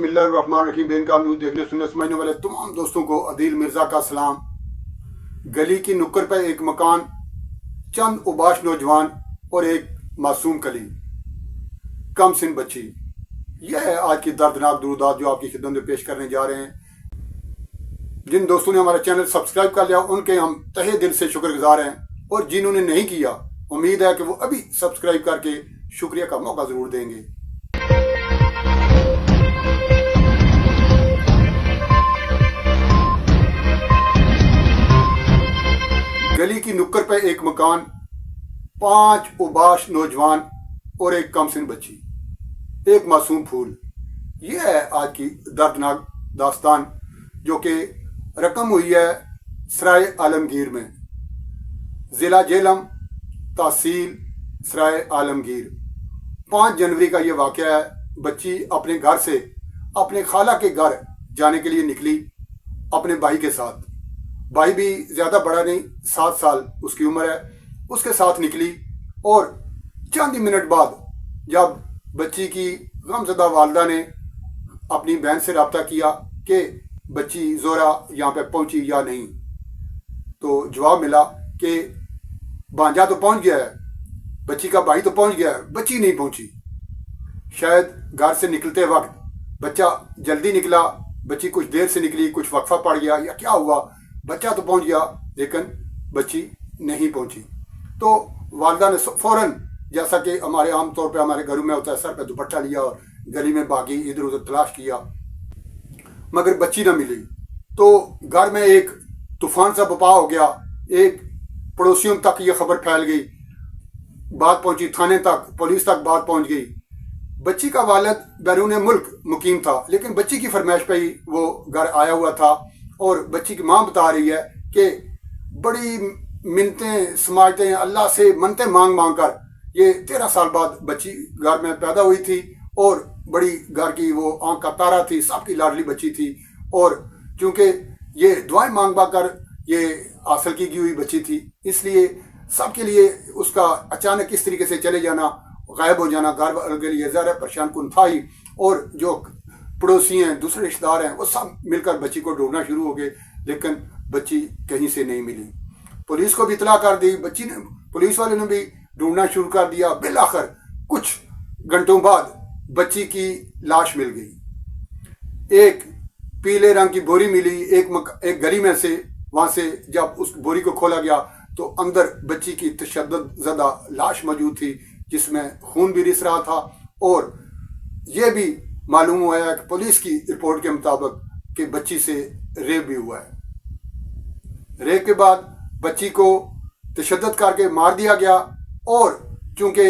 बिस्मिल्लाहिर्रहमानिर्रहीम। बेनकाम न्यूज़ देखने सुनने समझने वाले तमाम दोस्तों को अदील मिर्ज़ा का सलाम। गली की नुक्कड़ पर एक मकान, चंद उबाश नौजवान और एक मासूम कली, कम सिन बच्ची। यह है आज की दर्दनाक दुरूदात जो आपकी खिदमत में पेश करने जा रहे हैं। जिन दोस्तों ने हमारा चैनल सब्सक्राइब कर लिया उनके हम तहे दिल से शुक्रगुजार हैं, और जिन्होंने नहीं किया उम्मीद है कि वो अभी सब्सक्राइब करके शुक्रिया का मौका ज़रूर देंगे। गली की नुक्कड़ पर एक मकान, 5 उबाश नौजवान और एक कमसिन बच्ची, एक मासूम फूल। यह है आज की दर्दनाक दास्तान जो कि रकम हुई है सराय आलमगीर में, ज़िला झेलम, तहसील सराय आलमगीर। 5 जनवरी का ये वाक़या है। बच्ची अपने घर से अपने खाला के घर जाने के लिए निकली अपने भाई के साथ। भाई भी ज़्यादा बड़ा नहीं, 7 साल उसकी उम्र है। उसके साथ निकली और चंद ही मिनट बाद जब बच्ची की गमज़दा वालदा ने अपनी बहन से रब्ता किया कि बच्ची ज़ोरा यहाँ पे पहुँची या नहीं, तो जवाब मिला कि भांजा तो पहुँच गया है, बच्ची का भाई तो पहुँच गया है, बच्ची नहीं पहुँची। शायद घर से निकलते वक्त बच्चा जल्दी निकला, बच्ची कुछ देर से निकली, कुछ वक्फा पड़ गया या क्या हुआ, बच्चा तो पहुंच गया लेकिन बच्ची नहीं पहुंची। तो वालदा ने फौरन, जैसा कि हमारे आम तौर पे हमारे घरों में होता है, सर पे दुपट्टा लिया और गली में भागी, इधर उधर तलाश किया, मगर बच्ची ना मिली। तो घर में एक तूफान सा बपा हो गया। एक पड़ोसियों तक ये खबर फैल गई, बात पहुंची थाने तक, पुलिस तक बात पहुंच गई। बच्ची का वालिद बैरून मुल्क मुकीम था, लेकिन बच्ची की फरमाइश पे ही वो घर आया हुआ था। और बच्ची की माँ बता रही है कि बड़ी मिन्नतें समाजतें, अल्लाह से मन्नतें मांग मांग कर ये 13 साल बाद बच्ची घर में पैदा हुई थी, और बड़ी घर की वो आंख का तारा थी, सबकी लाडली बच्ची थी। और चूँकि ये दुआएं मांग मांग कर ये हासिल की हुई बच्ची थी, इसलिए सबके लिए उसका अचानक इस तरीके से चले जाना, गायब हो जाना घर वालों के लिए ज़रा परेशान कुन था ही। और जो पड़ोसी हैं, दूसरे रिश्तेदार हैं, वो सब मिलकर बच्ची को ढूंढना शुरू हो गए, लेकिन बच्ची कहीं से नहीं मिली। पुलिस को भी इतला कर दी, बच्ची ने, पुलिस वाले ने भी ढूंढना शुरू कर दिया। बिल आखिर कुछ घंटों बाद बच्ची की लाश मिल गई। एक पीले रंग की बोरी मिली एक गली में से। वहां से जब उस बोरी को खोला गया तो अंदर बच्ची की तशद्दुद ज़दा लाश मौजूद थी, जिसमें खून भी रिस रहा था। और यह भी मालूम हुआ है कि पुलिस की रिपोर्ट के मुताबिक कि बच्ची से रेप भी हुआ है। रेप के बाद बच्ची को तशद्दुद करके मार दिया गया। और चूंकि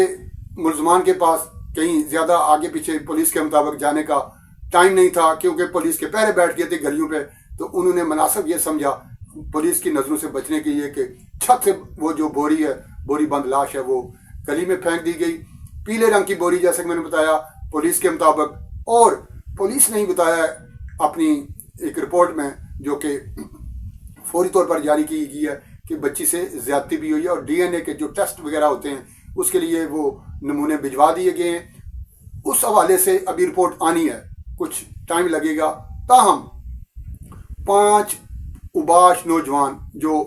मुलजमान के पास कहीं ज़्यादा आगे पीछे पुलिस के मुताबिक जाने का टाइम नहीं था, क्योंकि पुलिस के पहरे बैठ गए थे गलियों पे, तो उन्होंने मुनासिब ये समझा पुलिस की नज़रों से बचने के लिए कि छत से वो जो बोरी है, बोरी बंद लाश है, वो गली में फेंक दी गई। पीले रंग की बोरी, जैसे कि मैंने बताया पुलिस के मुताबिक। और पुलिस ने ही बताया अपनी एक रिपोर्ट में, जो कि फौरी तौर पर जारी की गई है, कि बच्ची से ज्यादती भी हुई है। और डीएनए के जो टेस्ट वगैरह होते हैं उसके लिए वो नमूने भिजवा दिए गए हैं। उस हवाले से अभी रिपोर्ट आनी है, कुछ टाइम लगेगा। ताहम 5 उबाश नौजवान जो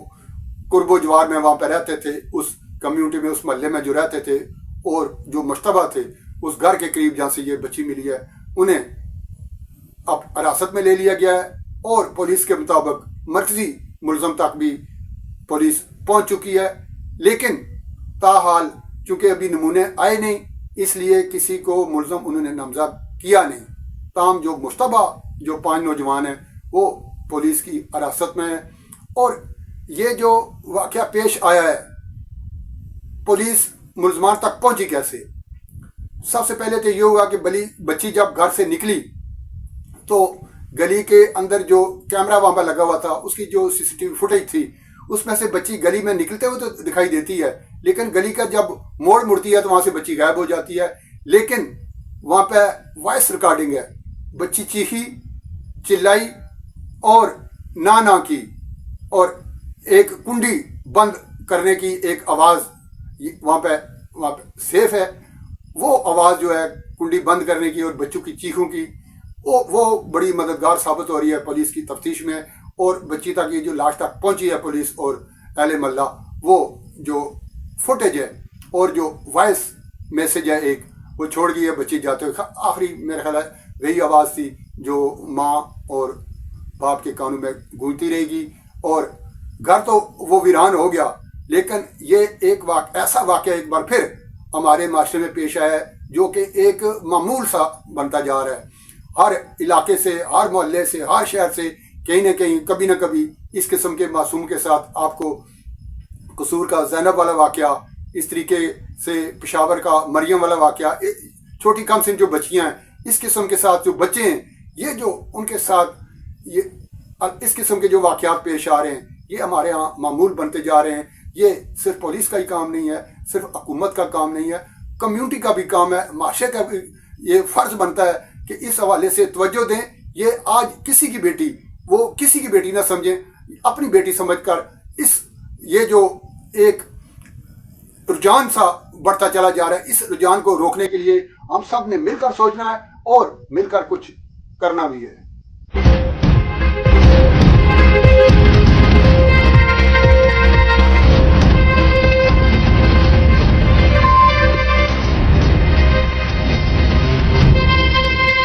कुर्बो जवार में वहाँ पर रहते थे, उस कम्यूनिटी में, उस महल्ले में जो रहते थे, और जो मुश्तबा थे उस घर के करीब जहाँ से ये बच्ची मिली है, उन्हें अब हिरासत में ले लिया गया है। और पुलिस के मुताबिक मरकजी मुलजम तक भी पुलिस पहुंच चुकी है, लेकिन ताहाल चूंकि अभी नमूने आए नहीं, इसलिए किसी को मुलजम उन्होंने नामजद किया नहीं। ताम जो मुश्तबा जो 5 नौजवान हैं वो पुलिस की हिरासत में है। और ये जो वाक़या पेश आया है, पुलिस मुलजमान तक पहुंची कैसे? सबसे पहले तो ये हुआ कि बच्ची जब घर से निकली तो गली के अंदर जो कैमरा वहाँ पर लगा हुआ था, उसकी जो सीसीटीवी फुटेज थी, उसमें से बच्ची गली में निकलते हुए तो दिखाई देती है, लेकिन गली का जब मोड़ मुड़ती है तो वहाँ से बच्ची गायब हो जाती है। लेकिन वहाँ पे वॉइस रिकॉर्डिंग है, बच्ची चीखी, चिल्लाई और ना की, और एक कुंडी बंद करने की एक आवाज़ वहाँ पे सेफ है। वो आवाज़ जो है कुंडी बंद करने की और बच्चों की चीखों की, وہ بڑی مددگار ثابت ہو رہی ہے پولیس کی تفتیش میں، اور بچی تک یہ جو لاش تک پہنچی ہے پولیس اور اہل محلہ، وہ جو فوٹیج ہے اور جو وائس میسج ہے ایک، وہ چھوڑ گئی ہے بچی جاتے ہوئے. آخری میرا خیال ہے وہی آواز تھی جو ماں اور باپ کے کانوں میں گونجتی رہے گی. اور گھر تو وہ ویران ہو گیا، لیکن یہ ایک ایسا واقعہ ایک بار پھر ہمارے معاشرے میں پیش آیا ہے جو کہ ایک معمول سا بنتا جا رہا ہے. ہر علاقے سے، ہر محلے سے، ہر شہر سے کہیں نہ کہیں کبھی نہ کبھی اس قسم کے معصوم کے ساتھ آپ کو قصور کا زینب والا واقعہ، اس طریقے سے پشاور کا مریم والا واقعہ، چھوٹی کم سن جو بچیاں ہیں، اس قسم کے ساتھ جو بچے ہیں، یہ جو ان کے ساتھ اس قسم کے جو واقعات پیش آ رہے ہیں، یہ ہمارے ہاں معمول بنتے جا رہے ہیں. یہ صرف پولیس کا ہی کام نہیں ہے، صرف حکومت کا کام نہیں ہے، کمیونٹی کا بھی کام ہے، معاشرے کا بھی یہ فرض بنتا ہے کہ اس حوالے سے توجہ دیں. یہ آج کسی کی بیٹی، وہ کسی کی بیٹی نہ سمجھیں، اپنی بیٹی سمجھ کر یہ جو ایک رجحان سا بڑھتا چلا جا رہا ہے، اس رجحان کو روکنے کے لیے ہم سب نے مل کر سوچنا ہے اور مل کر کچھ کرنا بھی ہے.